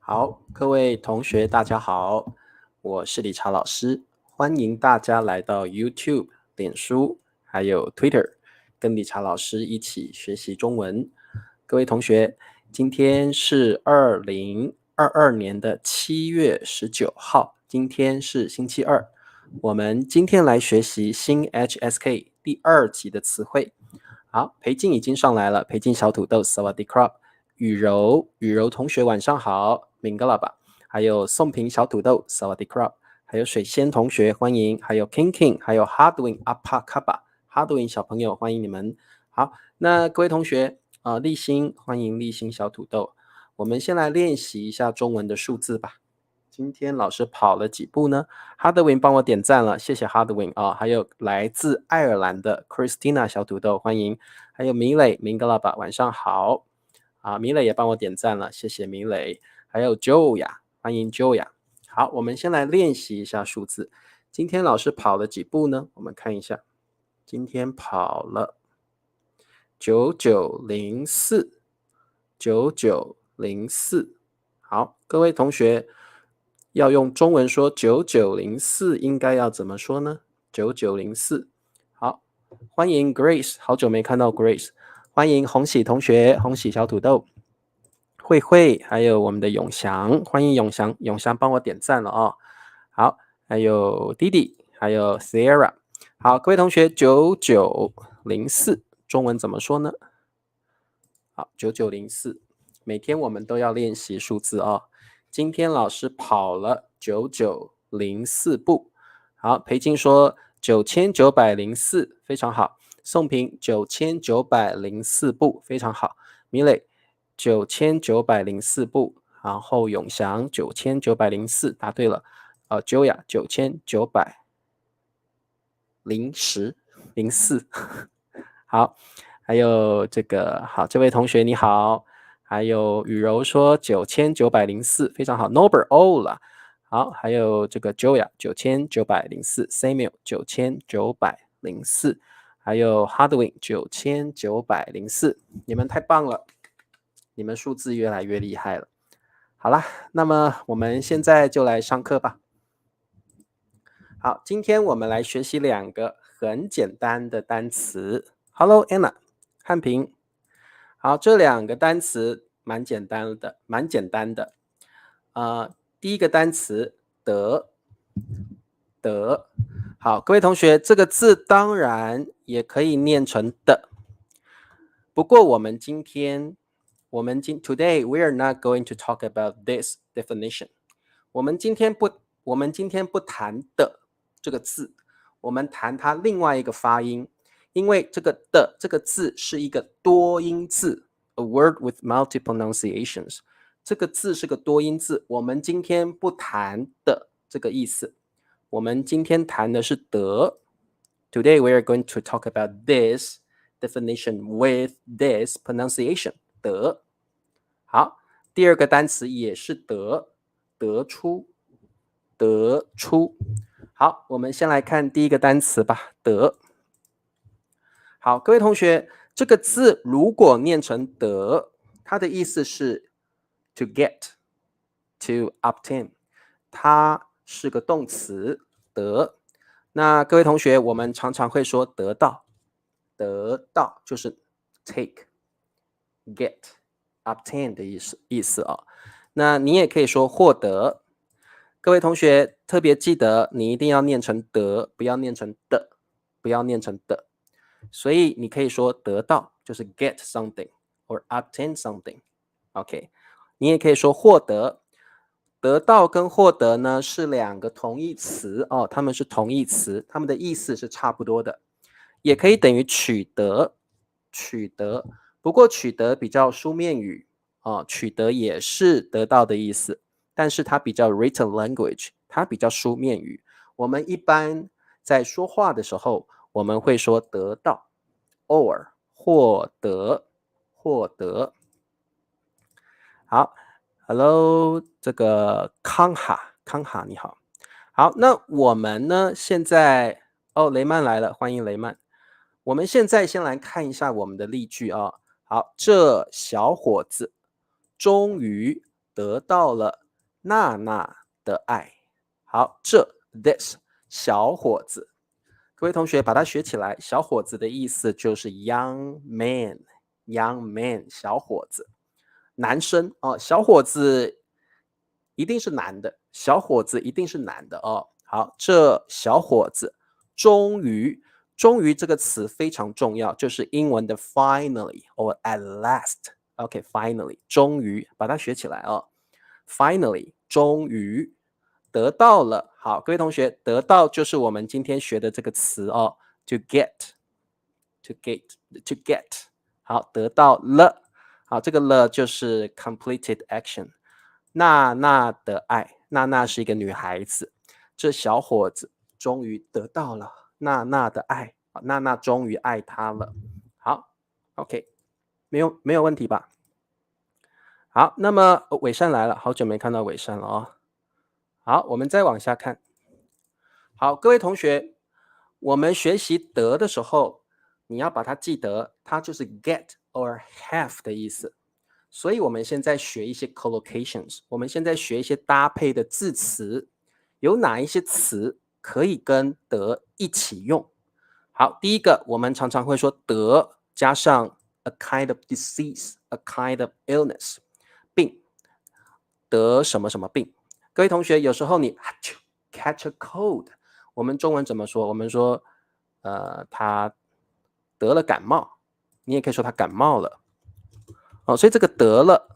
好，各位同学，大家好，我是理查老师，欢迎大家来到 YouTube、脸书还有 Twitter，跟理查老师一起学习中文。各位同学，今天是2022年的7月19号，今天是星期二。我们今天来学习新 HSK 第2集的词汇。好，裴静已经上来了，裴静小土豆 Sawadee Krap， 雨柔同学晚上好 Mingalaba， 还有宋平小土豆 Sawadee Krap， 还有水仙同学欢迎，还有 King， 还有 Hardwin Apakaba Hardwin 小朋友欢迎你们。好，那各位同学立新欢迎立新小土豆，我们先来练习一下中文的数字吧。今天老师跑了几步呢？ Hardwin 帮我点赞了，谢谢 Hardwin 还有来自爱尔兰的 Christina 小土豆欢迎，还有米磊 Mingalaba 晚上好米磊也帮我点赞了，谢谢米磊，还有 Joya 欢迎 Joya。 好，我们先来练习一下数字。今天老师跑了几步呢？我们看一下，今天跑了9904。好，各位同学要用中文说9904应该要怎么说呢？9904。好，欢迎 Grace， 好久没看到 Grace， 欢迎红喜同学，红喜小土豆，慧慧，还有我们的永祥，欢迎永祥，永祥帮我点赞了好，还有弟弟，还有 Sierra。 好，各位同学9904中文怎么说呢？好，9904，每天我们都要练习数字今天老师跑了9904步。好，裴静说9904，非常好。宋平9904步，非常好。米磊9904步，然后永祥9904，答对了。Joya 9904，好。还有这个好，这位同学你好，还有雨柔说9904，非常好。Norbert 了，好，还有这个 Joya 9904， Samuel 9904，还有 Hardwin 9904，你们太棒了，你们数字越来越厉害了。好啦，那么我们现在就来上课吧。好，今天我们来学习2个很简单的单词。Hello Anna， 汉平。好，这2个单词蛮简单的。第一个单词得。好，各位同学，这个字当然也可以念成的，不过我们today we are not going to talk about this definition。我们今天不谈的这个字，我们谈它另外一个发音，因为这个的这个字是一个多音字 ，a word with multiple pronunciations。这个字是个多音字，我们今天不谈的这个意思，我们今天谈的是得。Today we are going to talk about this definition with this pronunciation。得。好，第2个单词也是得，得出。好，我们先来看第一个单词吧，得。好，各位同学，这个字如果念成得，它的意思是 to get， to obtain， 它是个动词，得。那各位同学，我们常常会说得到，得到就是 take、get、obtain 的意思那你也可以说获得。各位同学特别记得，你一定要念成得，不要念成的，所以你可以说得到就是 get something or obtain something。 OK， 你也可以说获得。得到跟获得呢是2个同义词它们是同义词，它们的意思是差不多的，也可以等于取得。不过取得比较书面语取得也是得到的意思，但是它比较 written language， 它比较书面语。我们一般在说话的时候，我们会说得到 or 获得。好 ，Hello， 这个康哈你好。好，那我们呢现在雷曼来了，欢迎雷曼。我们现在先来看一下我们的例句好，这小伙子终于得到了娜娜的爱。好，this 小伙子，各位同学把它学起来。小伙子的意思就是 young man 小伙子，男生哦，小伙子一定是男的，小伙子一定是男的哦。好，这小伙子终于这个词非常重要，就是英文的 finally or at last。OK，finally，终于把它学起来哦。finally，终于得到了。好，各位同学，得到就是我们今天学的这个词哦 ，to get。好，得到了。好，这个了就是 completed action。娜娜的爱，娜娜是一个女孩子，这小伙子终于得到了娜娜的爱，娜娜终于爱他了。好 ，OK， 没有问题吧？好，那么伟善来了，好久没看到伟善了哦。好，我们再往下看。好，各位同学，我们学习得的时候，你要把它记得，它就是 get or have 的意思。所以我们现在学一些 collocations， 我们现在学一些搭配的字词，有哪一些词可以跟得一起用？好，第一个我们常常会说得加上 a kind of disease，a kind of illness， 病，得什么什么病。各位同学，有时候你 catch a cold， 我们中文怎么说？我们说他得了感冒，你也可以说他感冒了。哦，所以这个得了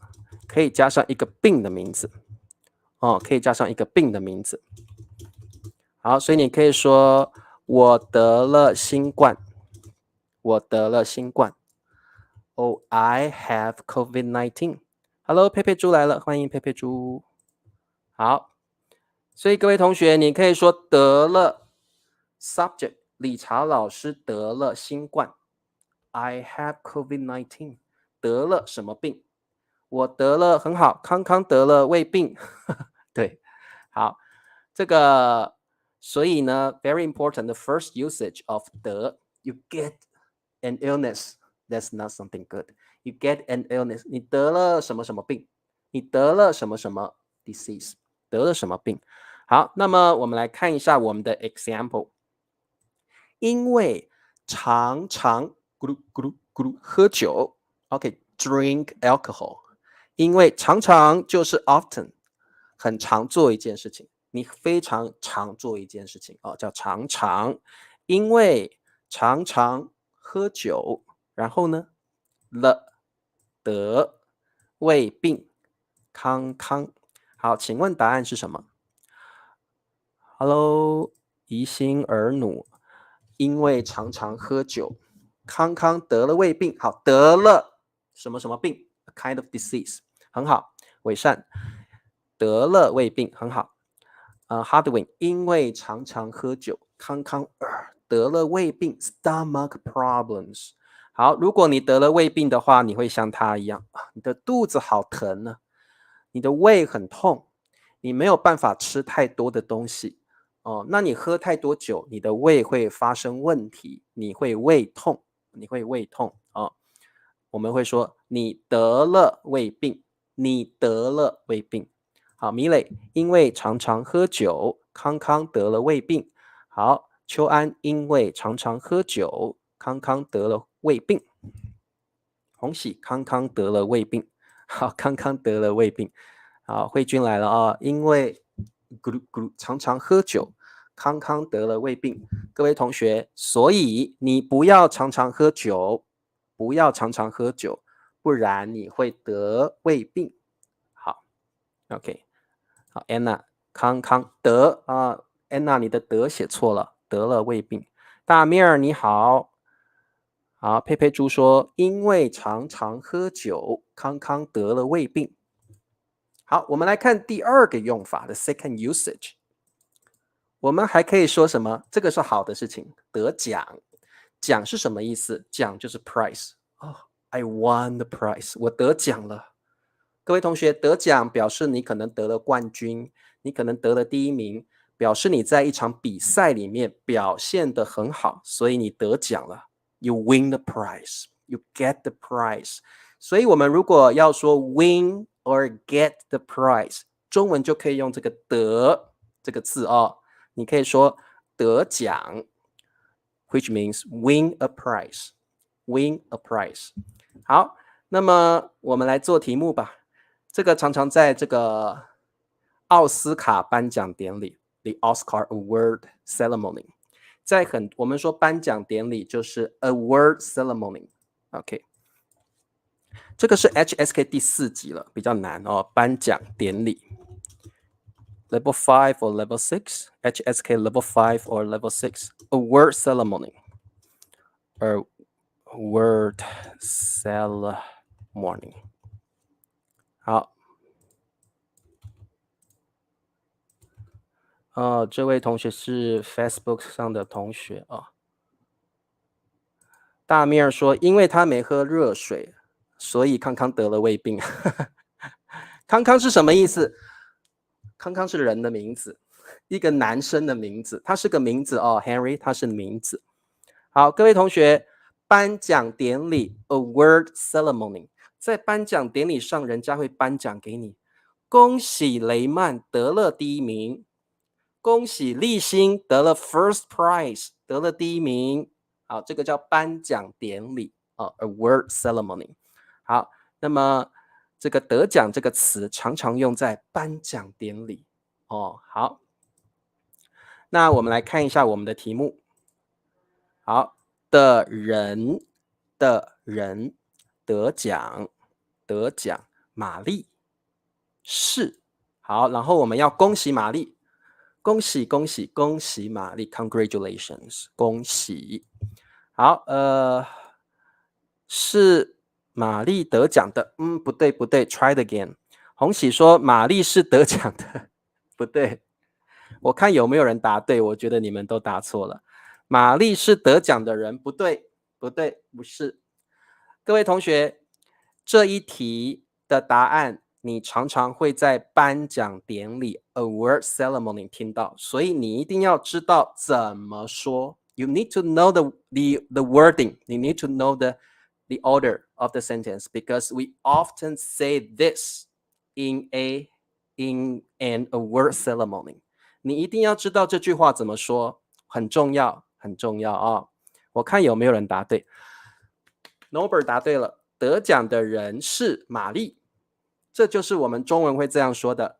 可以加上一个病的名字，哦，可以加上一个病的名字。好，所以你可以说我得了新冠，我得了新冠。Oh, I have COVID-19. Hello， 佩佩猪来了，欢迎佩佩猪。好，所以各位同学，你可以说得了 subject， 理查老师得了新冠。I have COVID-19。得了什么病？我得了，很好，康康得了胃病。对，好，这个所以呢 very important the first usage of 得 you get an illness that's not something good you get an illness 你得了什么什么病，你得了什么什么 disease 得了什么病。好，那么我们来看一下我们的 example。因为常常咕噜咕噜咕噜喝酒 OK drink alcohol， 因为常常就是 often 很常做一件事情，你非常常做一件事情哦，叫常常。因为常常喝酒，然后呢了得胃病康康。好，请问答案是什么？ Hello， 宜兴儿奴，因为常常喝酒，康康得了胃病。好，得了什么什么病 ？A kind of disease， 很好。伟善得了胃病，很好。Hardwin 因为常常喝酒，康康得了胃病 ，stomach problems。好，如果你得了胃病的话，你会像他一样，你的肚子好疼呢，你的胃很痛，你没有办法吃太多的东西。哦，那你喝太多酒，你的胃会发生问题，你会胃痛，哦。我们会说你得了胃病，你得了胃病。好，米磊因为常常喝酒，康康得了胃病。好，秋安因为常常喝酒，康康得了胃病。洪喜康康得了胃病。好，康康得了胃病。好，慧君来了啊，因为咕噜咕噜常常喝酒，康康得了胃病。各位同学，所以你不要常常喝酒，不要常常喝酒，不然你会得胃病。好 ，OK， 好 ，Anna， 康康得啊 ，Anna 你的得写错了，得了胃病。大面儿你好，好，佩佩猪说因为常常喝酒，康康得了胃病。好，我们来看第二个用法的 second usage。我们还可以说什么？这个是好的事情，得奖。奖是什么意思？奖就是 prize。哦 ，I won the prize， 我得奖了。各位同学，得奖表示你可能得了冠军，你可能得了第一名，表示你在一场比赛里面表现得很好，所以你得奖了。You win the prize, you get the prize。所以我们如果要说 win or get the prize， 中文就可以用这个得这个字哦，你可以说得奖 which means win a prize， win a prize。 好，那么我们来做题目吧。这个常常在这个奥斯卡颁奖典礼 the Oscar Award Ceremony， 我们说颁奖典礼就是 Award Ceremony， OK， 这个是 HSK 第4集了，比较难哦，颁奖典礼 Level 5 or Level 6 HSK Level 5 or Level 6 Award Ceremony Award Ceremony。 好这位同学是 Facebook 上的同学啊。大面儿说，因为他没喝热水，所以康康得了胃病。康康是什么意思？康康是人的名字，一个男生的名字，他是个名字哦 ，Henry 他是名字。好，各位同学，颁奖典礼 Award Ceremony， 在颁奖典礼上，人家会颁奖给你，恭喜雷曼得了第1名，恭喜立新得了 First Prize， 得了第1名。好，这个叫颁奖典礼Award Ceremony。 好，那么这个得奖这个词常常用在颁奖典礼好，那我们来看一下我们的题目。好，的人得奖，玛丽是。好，然后我们要恭喜玛丽，恭喜玛丽 ，Congratulations， 恭喜。好，是玛丽得奖的，不对，try it again。红喜说玛丽是得奖的，不对，我看有没有人答对，我觉得你们都答错了。玛丽是得奖的人，不对，不是。各位同学，这一题的答案你常常会在颁奖典礼 Award Ceremony 听到，所以你一定要知道怎么说。You need to know the wording. You need to know the order of the sentence because we often say this in an award ceremony. 你一定要知道这句话怎么说，很重要啊！我看有没有人答对。Norbert 答对了，得奖的人是玛丽，这就是我们中文会这样说的。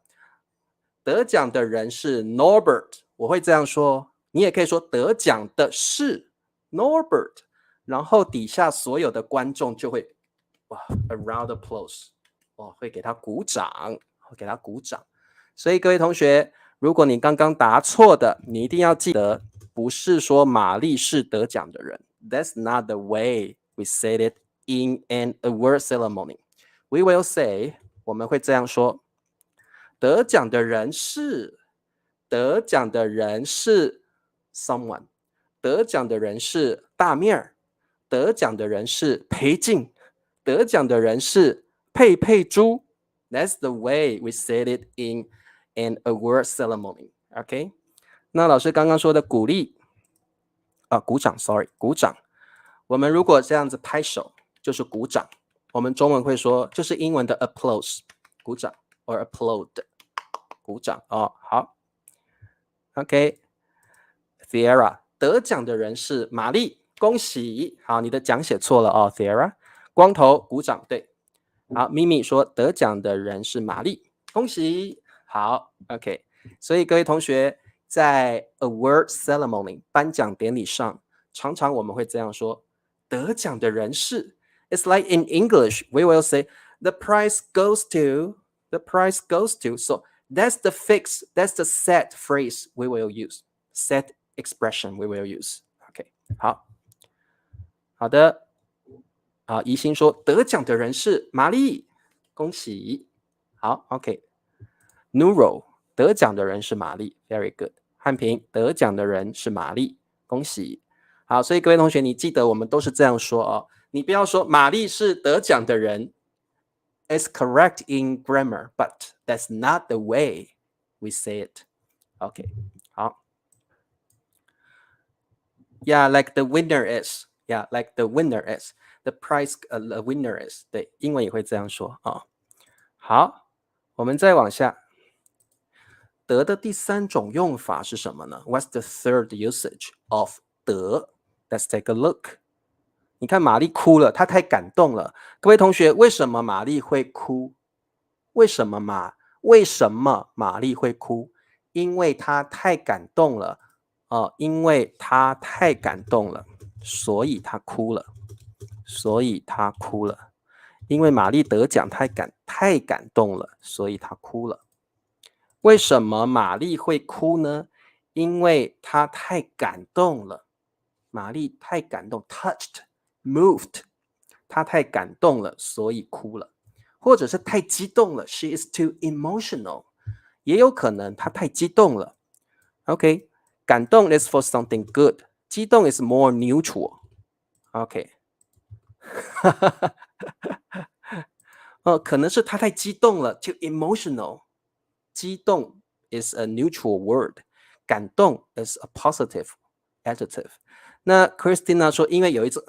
得奖的人是 Norbert， 我会这样说，你也可以说得奖的是 Norbert， 然后底下所有的观众就会a round of applause， 会给他鼓掌，所以各位同学，如果你刚刚答错的，你一定要记得，不是说玛丽是得奖的人。That's not the way we say it in an award ceremony. We will say， 我们会这样说，得奖的人是 someone， 得奖的人是大面儿，得奖的人是裴静，得奖的人是佩佩猪。That's the way we say it in an award ceremony. OK， 那老师刚刚说的鼓励鼓掌 ，sorry， 鼓掌。我们如果这样子拍手，就是鼓掌。我们中文会说，就是英文的 applause， 鼓掌 or applaud， 鼓掌好 OK，Thera， 得奖的人是玛丽，恭喜。好，你的奖写错了Thera， 光头鼓掌对。好，咪咪说得奖的人是玛丽，恭喜。好 OK， 所以各位同学在 award ceremony 颁奖典礼上，常常我们会这样说，得奖的人是 It's like in English we will say the prize goes to so that's the set phrase we will use, set expression we will use. OK， 好的。好，宜兴说得奖的人是玛丽，恭喜。好 OK，Nuro 得奖的人是玛丽 ，Very good。汉平得奖的人是玛丽，恭喜。好，所以各位同学，你记得我们都是这样说你不要说玛丽是得奖的人 ，It's correct in grammar, but that's not the way we say it. OK， 好。Yeah, like the winner is. Yeah, like the winner is. The prize, the winner is. 对，英文也会这样说好。好，我们再往下。得的第三种用法是什么呢？ What's the third usage of 得？ Let's take a look。 你看玛丽哭了，她太感动了。各位同学，为什么玛丽会哭？为什么玛丽会哭？因为她太感动了。因为她太感动了，所以她哭了。因为玛丽得奖太感动了，所以她哭了。为什么玛丽会哭呢？因为她太感动了。玛丽太感动 touched moved， 她太感动了，所以哭了。或者是太激动了 she is too emotional， 也有可能她太激动了。 OK， 感动 is for something good， 激动 is more neutral。 OK 可能是她太激动了 too emotional， 激动 is a neutral word， 感动 is a positive adjective。 那 Christina 说因为有一只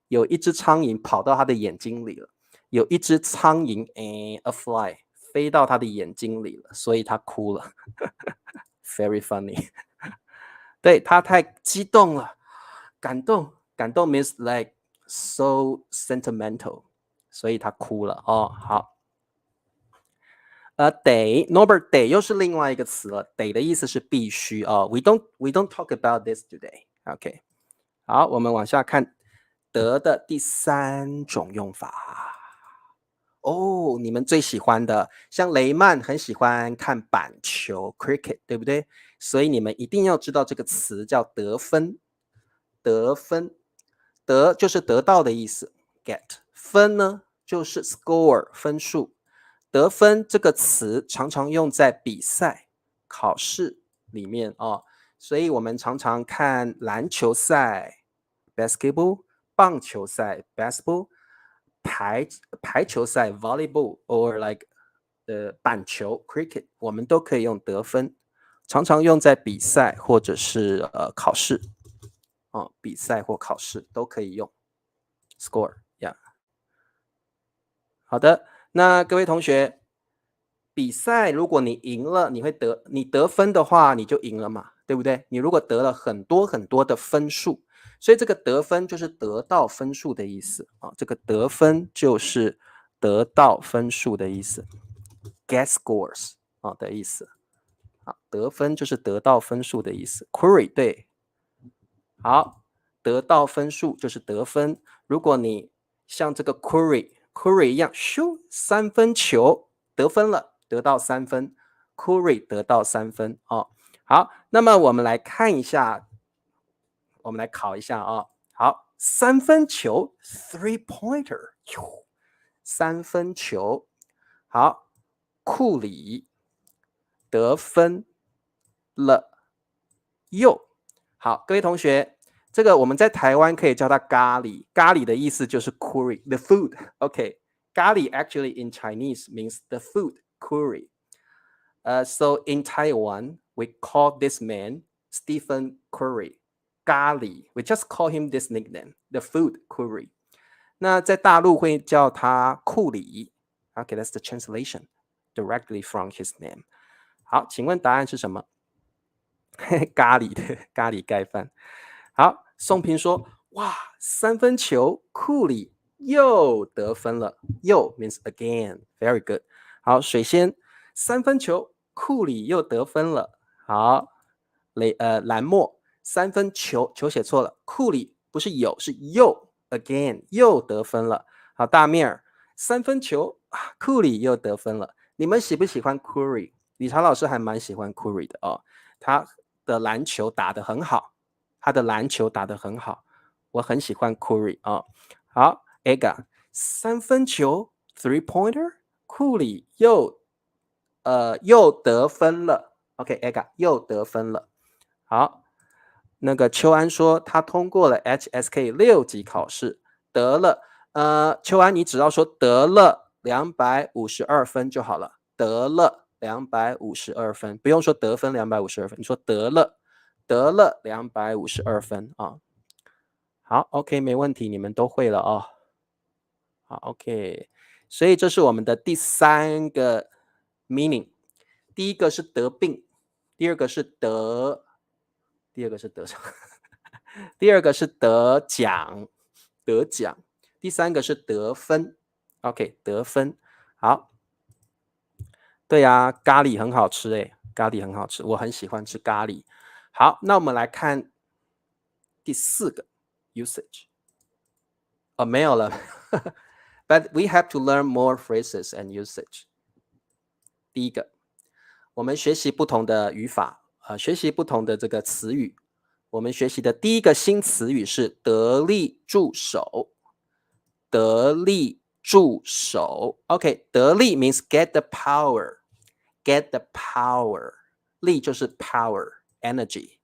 有一只苍蝇跑到她的眼睛里了，有一只苍蝇a fly 飞到她的眼睛里了，所以她哭了very funny 对，她太激动了，感动 means like so sentimental， 所以她哭了好。得 Norbert 得又是另外一个词了，得的意思是必须we don't talk about this today。 OK， 好，我们往下看得的第三种用法。你们最喜欢的，像雷曼很喜欢看板球 cricket， 对不对？所以你们一定要知道这个词叫得分。得分，得就是得到的意思 get， 分呢就是 score 分数。得分这个词常常用在比赛、考试里面所以我们常常看篮球赛 basketball， 棒球赛 basketball， 排球赛 volleyball or like 板球 cricket， 我们都可以用得分，常常用在比赛或者是考试比赛或考试都可以用 score yeah。 好的，那各位同学，比赛如果你赢了，你得分的话，你就赢了嘛，对不对？你如果得了很多很多的分数，所以这个得分就是得到分数的意思这个得分就是得到分数的意思 get scores 的意思。好，得分就是得到分数的意思 query 对。好，得到分数就是得分。如果你像这个 query 一样，咻，三分球得分了，得到3分 ，query 得到3分好，那么我们来看一下，我们来考一下好，三分球 three pointer， 三分球。好，库里得分了又。好，各位同学，这个我们在台湾可以叫它咖喱，咖喱的意思就是 curry the food。 OK， 咖喱 actually in Chinese means the food curry。 So in Taiwan we call this man Stephen Curry， 咖喱 we just call him this nickname the food curry。 那在大陆会叫他库里。 OK， that's the translation directly from his name。 好，请问答案是什么？咖喱的咖喱盖饭。好，宋平说，哇，三分球，库里又得分了，又 means again very good。 好，水仙，三分球，库里又得分了。好，蓝墨，三分球，球写错了，库里不是有是又 again 又得分了。好，大面儿，三分球，库里又得分了。你们喜不喜欢 Curry？ 理查老师还蛮喜欢 Curry 的他的篮球打得很好，我很喜欢 Curry 好 Aga， 三分球 three pointer， 库里又得分了。 OK Aga 又得分了。好，那个秋安说他通过了 HSK 6级考试，得了秋安你只要说得了252分就好了，得了252分，不用说得分252分，你说得了252分好 OK 没问题，你们都会了好 OK， 所以这是我们的第3个 meaning。第一个是得病，第二个是得第二个是得奖，第三个是得分。OK， 得分。好，对呀，咖喱很好吃诶，咖喱很好吃，我很喜欢吃咖喱。好，那我们来看第4个 usage。没有了。But we have to learn more phrases and usage。第一个，我们学习不同的语法，学习不同的这个词语。我们学习的第一个新词语是得力助手。得力助手 ，OK， 得力 means get the power，get the power， 力就是 power energy，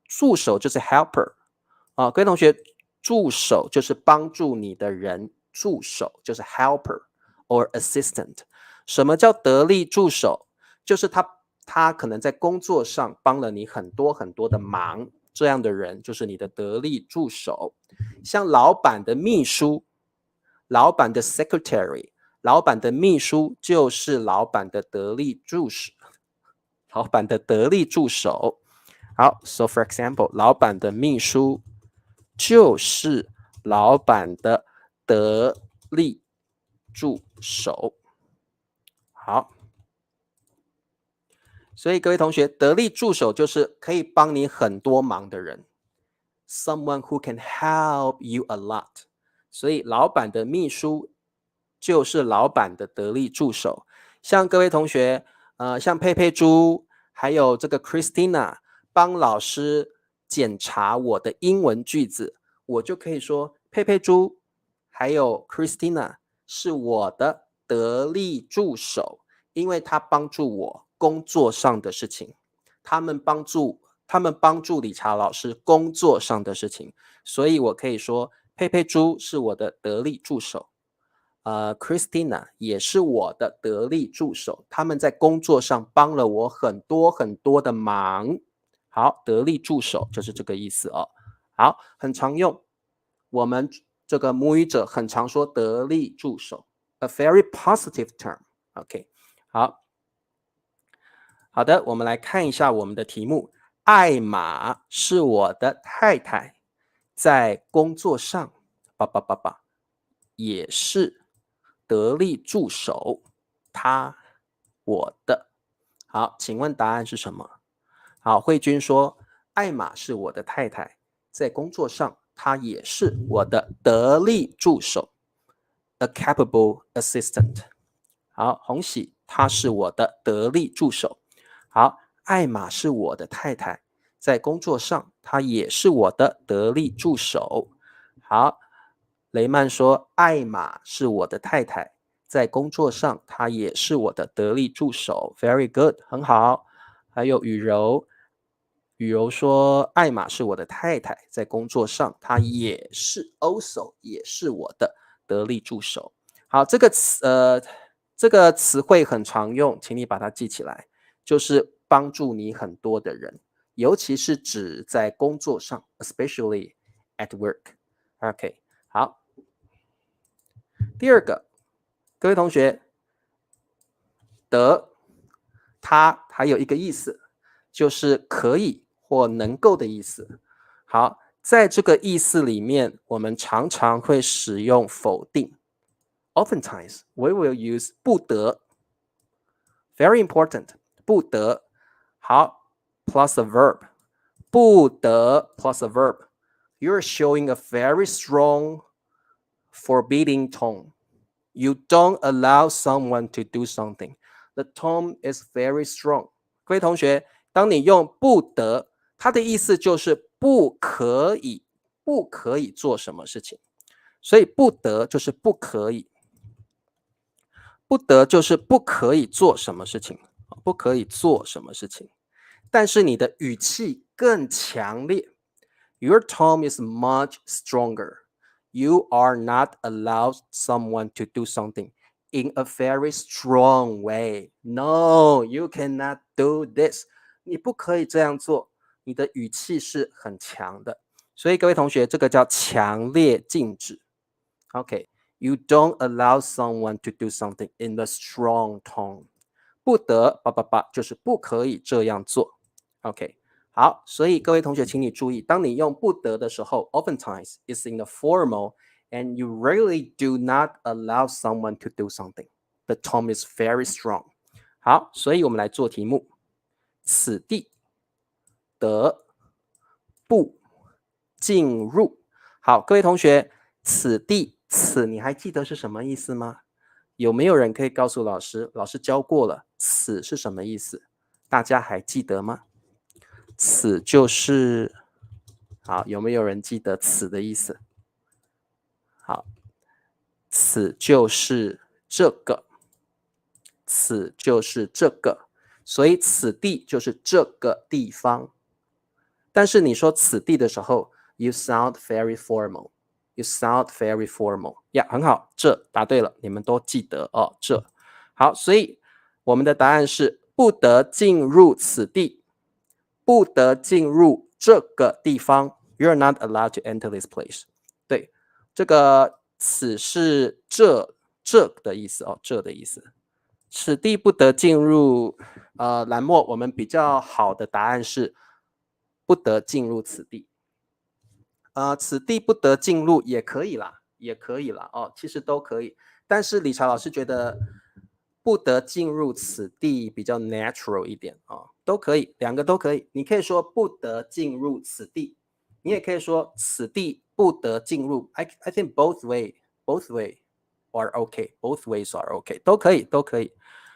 助手就是 helper。各位同学，助手就是帮助你的人，助手就是 helper or assistant。什么叫得力助手？就是他可能在工作上帮了你很多很多的忙，这样的人就是你的得力助手。像老板的秘书，老板的 secretary， 老板的秘书就是老板的得力助手。老板的得力助手。好 ，so for example， 老板的秘书就是老板的得力助手。好，所以各位同学，得力助手就是可以帮你很多忙的人。Someone who can help you a lot。所以老板的秘书就是老板的得力助手。像各位同学，像佩佩猪，还有这个 Christina 帮老师检查我的英文句子，我就可以说佩佩猪还有 Christina 是我的得力助手，因为他帮助我工作上的事情，他们帮助理查老师工作上的事情，所以我可以说佩佩猪是我的得力助手。Christina 也是我的得力助手，他们在工作上帮了我很多很多的忙。好，得力助手就是这个意思哦。好，很常用，我们这个母语者很常说得力助手 ，a very positive term。OK， 好的，我们来看一下我们的题目。艾玛是我的太太，在工作上也是得力助手，她我的。好，请问答案是什么？好，慧君说，艾玛是我的太太，在工作上她也是我的得力助手 ，a capable assistant。好，红喜，她是我的得力助手。好，艾玛是我的太太，在工作上她也是我的得力助手。好，雷曼说，艾玛是我的太太，在工作上她也是我的得力助手。Very good， 很好。还有雨柔，雨柔说，艾玛是我的太太，在工作上她也是 also 也是我的得力助手。好，这个词汇很常用，请你把它记起来，就是帮助你很多的人，尤其是指在工作上 ，especially at work。OK， 好，第二个，各位同学，得，它还有一个意思，就是可以或能够的意思。好，在这个意思里面，我们常常会使用否定。Oftentimes, we will use 不得。Very important， 不得。好 ，plus a verb， 不得 plus a verb。You're showing a very strong forbidding tone. You don't allow someone to do something. The tone is very strong. 各位同学，当你用不得，它的意思就是不可以，不可以做什么事情。所以不得就是不可以。不得就是不可以做什么事情，不可以做什么事情。但是你的语气更强烈。Your tone is much stronger. You are not allowed someone to do something in a very strong way. No, you cannot do this. 你不可以这样做。你的语气是很强的。所以各位同学，这个叫强烈禁止。OK， You don't allow someone to do something in a strong tone. 不得就是不可以这样做。OK， 好，所以各位同学，请你注意，当你用不得的时候 ，oftentimes is in the formal, and you really do not allow someone to do something. The tone is very strong. 好，所以我们来做题目。此地得不进入。好，各位同学，此地此你还记得是什么意思吗？有没有人可以告诉老师？老师教过了，此是什么意思？大家还记得吗？此就是好，有没有人记得此的意思？好，此就是这个，此就是这个，所以此地就是这个地方。但是你说此地的时候 ，you sound very formal. You sound very formal. 呀，很好，这答对了，你们都记得哦。这好，所以我们的答案是不得进入此地，不得进入这个地方。You're not allowed to enter this place. 对，这个此是这的意思哦，这的意思。此地不得进入。蓝墨，我们比较好的答案是不得进入此地。此地不得进入也可以啦，也可以啦哦，其实都可以。但是理查老师觉得不得进入此地比较 natural 一点哦，都可以，两个都可以。你可以说不得进入此地，你也可以说此地不得进入。I think both way are okay, both ways are okay， 都可以，都可以。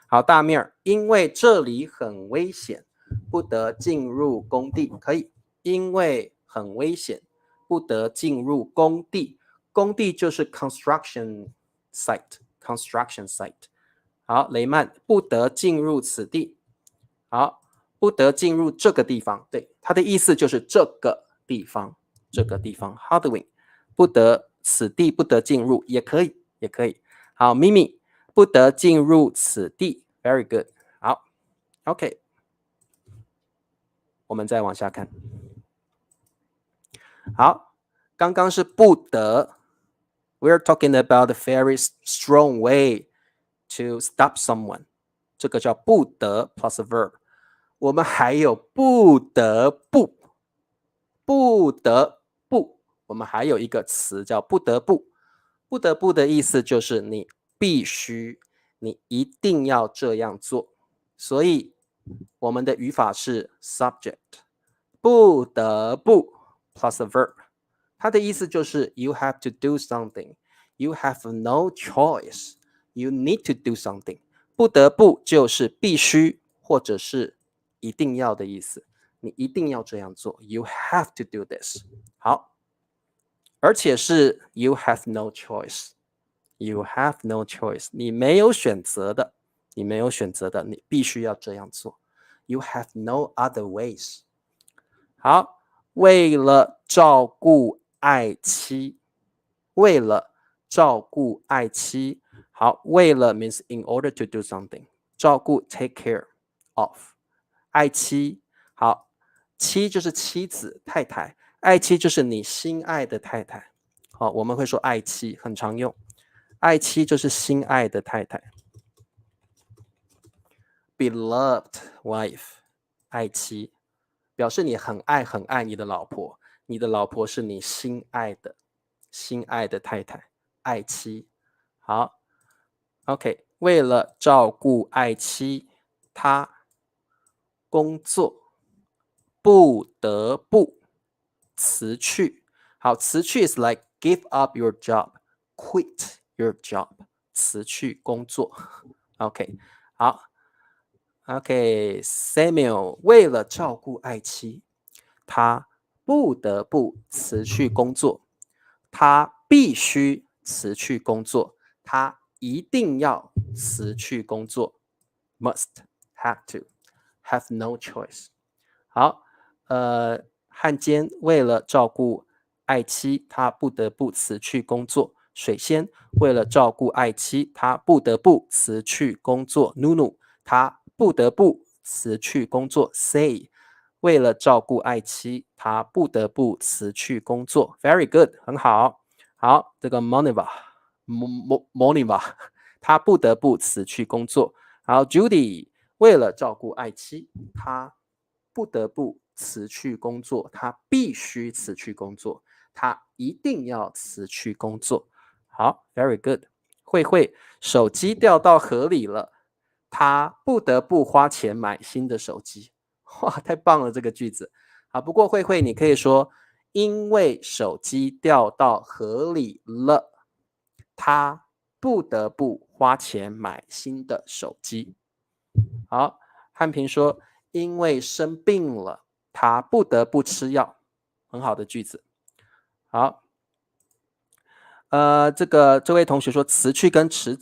好，大面儿，因为这里很危险，不得进入工地，可以，因为很危险。不得进入工地，工地就是 construction site。好，雷曼，不得进入此地。好，不得进入这个地方。对，它的意思就是这个地方，这个地方。Hardwing， 不得此地不得进入，也可以，也可以。好，咪咪，不得进入此地。Very good。好 ，OK， 我们再往下看。好，刚刚是不得 ，We're talking about a very strong way to stop someone， 这个叫不得 plus a verb。我们还有不得不，不得不，我们还有一个词叫不得不。不得不的意思就是你必须，你一定要这样做。所以我们的语法是 subject， 不得不 plus a verb。它的意思就是 you have to do something, you have no choice, you need to do something。 不得不就是必须或者是一定要的意思，你一定要这样做， you have to do this。 好，而且是 you have no choice， you have no choice， 你没有选择的，你没有选择的，你必须要这样做， you have no other ways。 好，为了照顾爱妻，为了照顾爱妻。好，为了 means in order to do something， 照顾 take care of， 爱妻。好，妻就是妻子太太，爱妻就是你心爱的太太。好，我们会说爱妻，很常用，爱妻就是心爱的太太。Beloved wife， 爱妻表示你很爱很爱你的老婆，你的老婆是你心爱的太太，爱妻。好 ，OK， 为了照顾爱妻，他工作不得不辞去。好，辞去 is like give up your job, quit your job， 辞去工作。OK， 好。OK， Samuel 为了照顾爱妻，他不得不辞去工作，他必须辞去工作，他一定要辞去工作 ，must have to have no choice。好，汉奸为了照顾爱妻，他不得不辞去工作。水仙为了照顾爱妻，他不得不辞去工作。努努他不得不辞去工作。Say 为了照顾爱妻，他不得不辞去工作。Very good， 很好。好，这个 Moniva Monica 他不得不辞去工作。然后 Judy 为了照顾爱妻，他不得不辞去工作，他必须辞去工作，他一定要辞去工作。好 ，very good。慧慧手机掉到河里了，他不得不花钱买新的手机。哇，太棒了这个句子。好，不过慧慧你可以说，因为手机掉到河里了，他不得不花钱买新的手机。好，汉平说，因为生病了，他不得不吃药。很好的句子。好，这位同学说辞去跟辞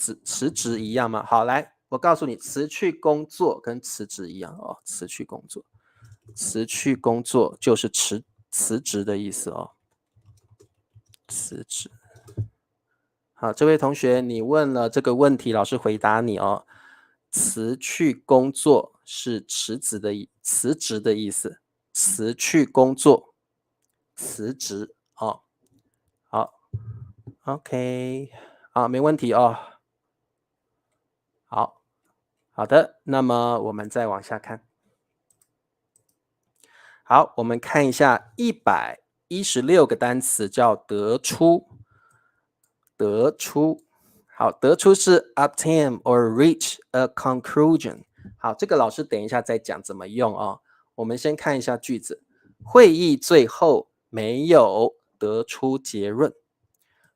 职一样吗？好，来，我告诉你，辞去工作跟辞职一样哦。辞去工作就是辞职的意思哦。辞职。好，这位同学，你问了这个问题，老师回答你哦。辞去工作是辞职的意思，辞去工作，辞职哦。好 ，OK， 好，没问题哦。好的，那么我们再往下看。好，我们看一下116个单词叫得出。好，得出是 obtain or reach a conclusion。好，这个老师等一下再讲怎么用哦。我们先看一下句子，会议最后没有得出结论。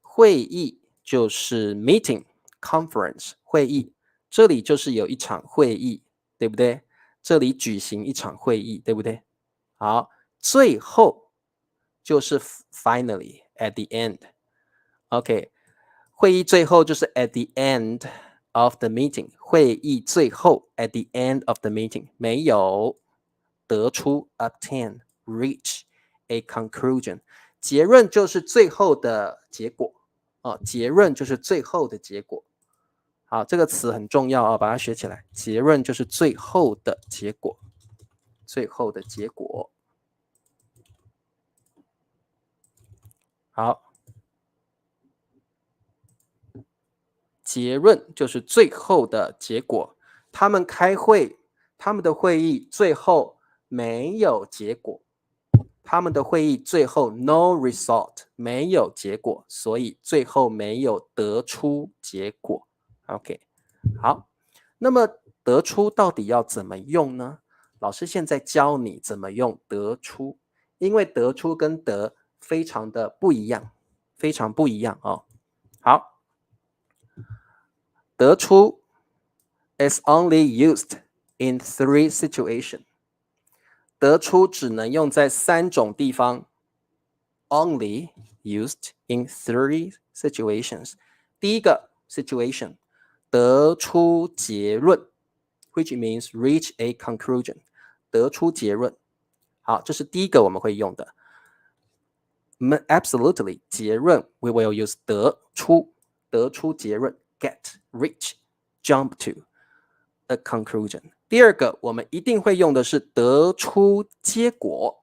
会议就是 meeting conference 会议，这里就是有一场会议，对不对？这里举行一场会议，对不对？好，最后就是 finally at the end。OK， 会议最后就是 at the end of the meeting。会议最后 at the end of the meeting 没有得出 obtain reach a conclusion。结论就是最后的结果哦，结论就是最后的结果。好，这个词很重要啊，把它学起来。结论就是最后的结果，最后的结果。好，结论就是最后的结果。他们开会，他们的会议最后没有结果。他们的会议最后 no result 没有结果，所以最后没有得出结果。OK， 好，那么得出到底要怎么用呢？老师现在教你怎么用得出，因为得出跟得非常的不一样，非常不一样哦。好，得出 is only used in 3 situations。得出只能用在3种地方。Only used in 3 situations。第一个 situation， 得出结论 which means reach a conclusion， 得出结论。好，这是第一个我们会用的。Absolutely， 结论 we will use 得出结论 get reach jump to a conclusion。第二个我们一定会用的是得出结果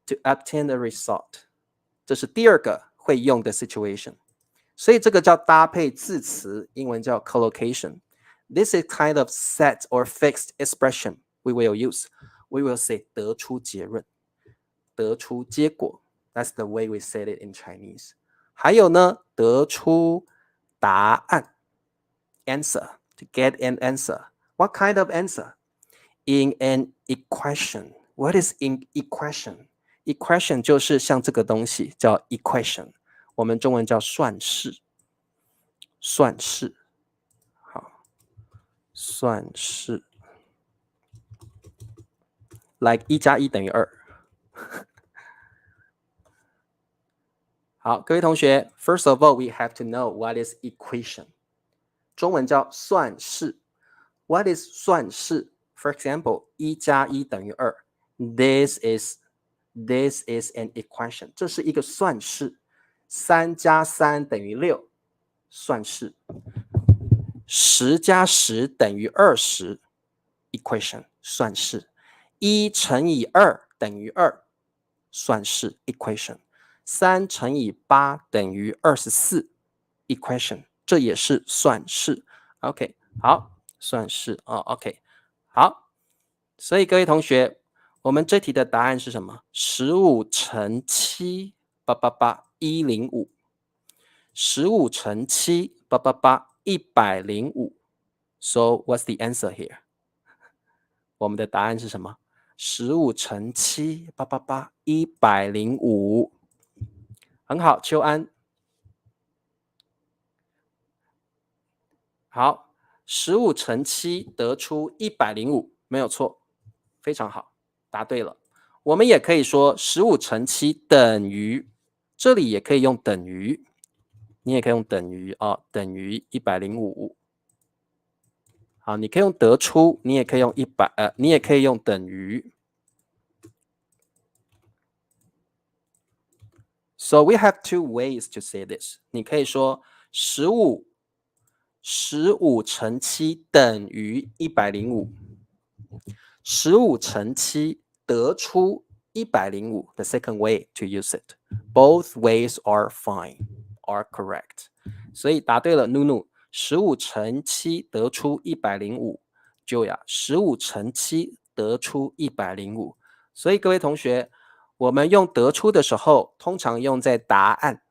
to obtain a result， 这是第二个会用的 situation。 所以这个叫搭配字词，英文叫 collocation。 This is kind of set or fixed expression we will use. We will say 得出结论，得出结果。 That's the way we say it in Chinese。 还有呢，得出答案 answer， to get an answer。 What kind of answer? In an equation。 What is in equation? Equation 就是像这个东西叫 equation， 我们中文叫算式。算式，好，算式 like 1加1等于2。好，各位同学 ，First of all, we have to know what is equation。中文叫算式。What is 算式 ？For example, 1加1等于2。This is an equation。这是一个算式。3加3等于6，算式。10加10等于20 ，equation 算式。1乘以2等于2，算式 equation。3乘以8等于24 equation， 这也是算式。OK， 好，算式OK， 好，所以各位同学，我们这题的答案是什么？15乘7 888 105。15乘7 888 105。So what's the answer here？ 我们的答案是什么？15乘7 888 105。很好，秋安。好，15乘7得出105，没有错，非常好，答对了。我们也可以说15乘7等于，这里也可以用等于，你也可以用等于等于105。好，你可以用得出，你也可以用你也可以用等于。So we have two ways to say this。你可以说15乘7等于105。15乘7得出105。The second way to use it. Both ways are fine, are correct. 所以答对了 ，Nunu。15乘7得出105，就呀，15乘7得出105。所以各位同学，我们用得出的时候，通常用在答案，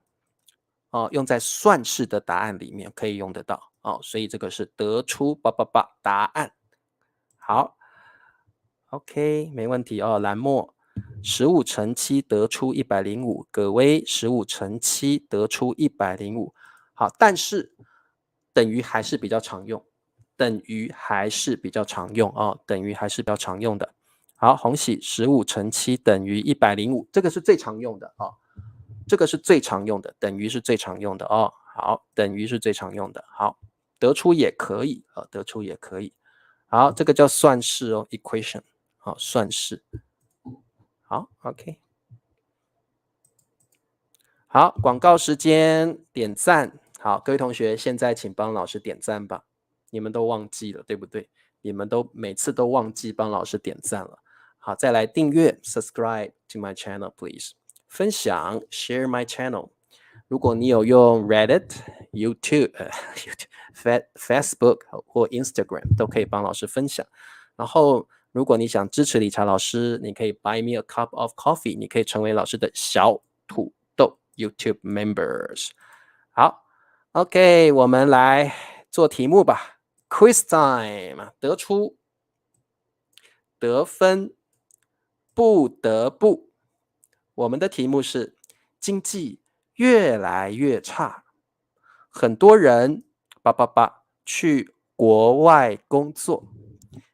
用在算式的答案里面可以用得到所以这个是得出答案。好 ，OK， 没问题蓝墨，15乘7得出105，葛威15乘7得出105。好，但是等于还是比较常用，等于还是比较常用等于还是比较常用的。好，红喜15乘7等于105，这个是最常用的这个是最常用的，等于是最常用的好，等于是最常用的。好，得出也可以得出也可以。好，这个叫算式equation。好，算式。好 ，OK。好，广告时间，点赞。好，各位同学，现在请帮老师点赞吧。你们都忘记了，对不对？你们都每次都忘记帮老师点赞了。好，再来订阅 ，subscribe to my channel please。分享 ，share my channel。如果你有用 Reddit、YouTube、Facebook 或 Instagram， 都可以帮老师分享。然后，如果你想支持理查老师，你可以 buy me a cup of coffee， 你可以成为老师的小土豆 YouTube members。好 ，OK， 我们来做题目吧。Quiz time， 得出、得分、不得不。我们的题目是经济越来越差，很多人去国外工作。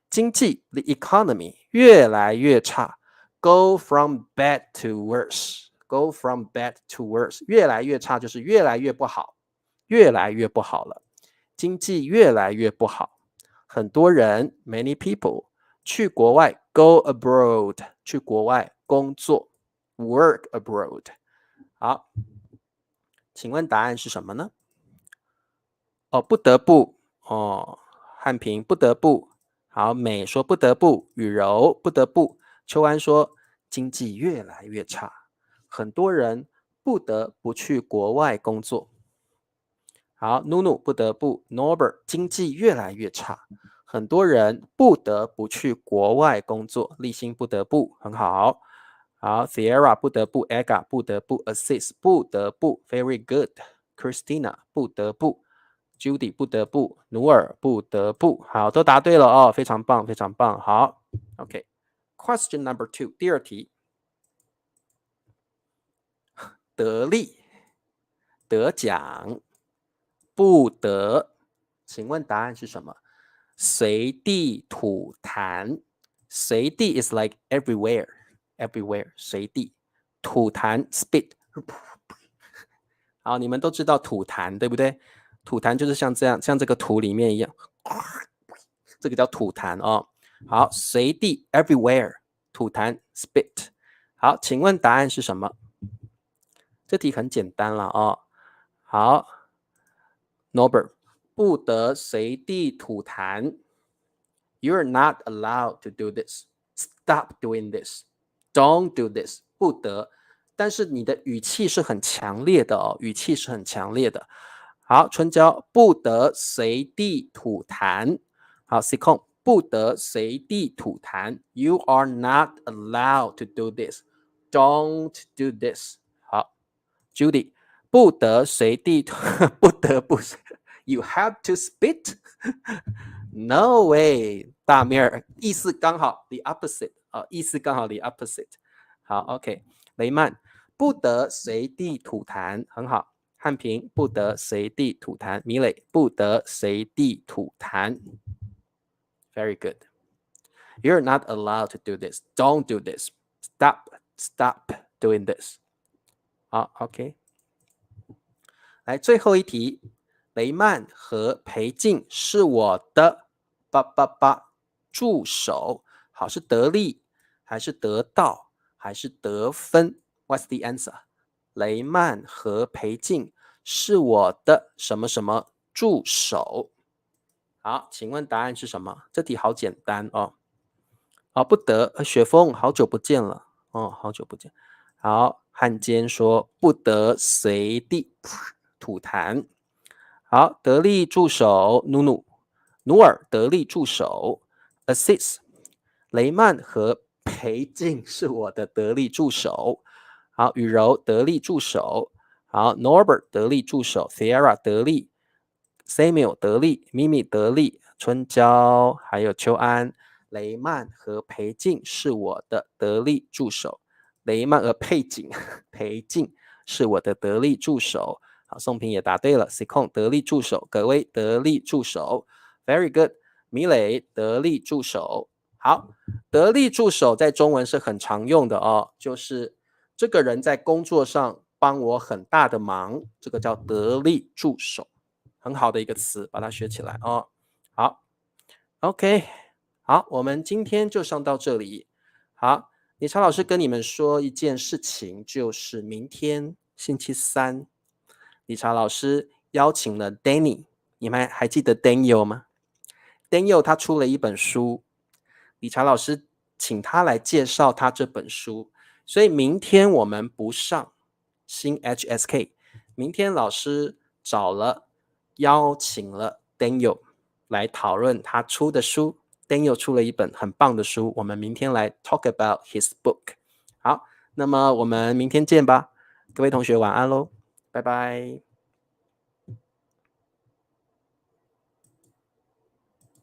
经济 the economy 越来越差 ，go from bad to worse，go from bad to worse， 越来越差就是越来越不好，越来越不好了。经济越来越不好，很多人 many people 去国外 go abroad 去国外工作 work abroad。好，请问答案是什么呢？不得不汉平不得不。好，美说不得不，雨柔不得不，秋安说经济越来越差，很多人不得不去国外工作。好，努努不得不 ，Norbert 经济越来越差，很多人不得不去国外工作。立新不得不，很好。好 ，Sierra 不得不 ，Aga 不得不 ，Assist 不得不 ，Very good。Christina 不得不。Judy 不得不，努尔不得不，好，都答对了非常棒，非常棒。好 ，OK。Question number 2， 第二题，得利、得奖、不得，请问答案是什么？随地吐痰，随地 is like everywhere， 随地，吐痰 spit。好，你们都知道吐痰，对不对？吐痰就是像这样，像这个图里面一样，这个叫吐痰好，随地 everywhere 吐痰 spit。好，请问答案是什么？这题很简单了好 ，Norbert 不得随地吐痰。You're not allowed to do this. Stop doing this. Don't do this. 不得。但是你的语气是很强烈的语气是很强烈的。好，春娇不得随地吐痰。好 ，C 控不得随地吐痰。You are not allowed to do this. Don't do this. 好 ，Judy 不得随地不得不 ，You have to spit 。No way， 大面儿意思刚好 the opposite 意思刚好 the opposite。好 ，OK， 雷曼不得随地吐痰，很好。汉平不得随地吐痰，米磊不得随地吐痰。Very good. You're not allowed to do this. Don't do this. Stop doing this. 好 ，OK。来，最后一题，雷曼和裴静是我的助手。好，是得利还是得到还是得分 ？What's the answer？ 雷曼和裴静是我的什么什么助手？好，请问答案是什么？这题好简单哦。哦，不得，雪峰，好久不见了哦，好久不见。好，汉奸说不得随地吐痰。好，得力助手努尔得力助手 assist。雷曼和裴静是我的得力助手。好，雨柔得力助手。好 ，Norbert 得力助手 ，Sierra 得力 ，Samuel 得力，咪咪得力，春娇还有秋安，雷曼和裴静是我的得力助手。雷曼和裴静是我的得力助手。好，宋平也答对了 ，C 控得力助手，葛威得力助手 ，Very good， 米磊得力助手。好，得力助手在中文是很常用的哦，就是这个人在工作上帮我很大的忙，这个叫得力助手，很好的一个词，把它学起来哦。好 ，OK， 好，我们今天就上到这里。好，李超老师跟你们说一件事情，就是明天星期三，理查老师邀请了 Danny， 你们还记得 Daniel 吗？ Daniel 他出了一本书，理查老师请他来介绍他这本书，所以明天我们不上新 HSK， 明天老师邀请了 Daniel 来讨论他出的书。Daniel 出了一本很棒的书，我们明天来 talk about his book。好，那么我们明天见吧，各位同学晚安喽，拜拜。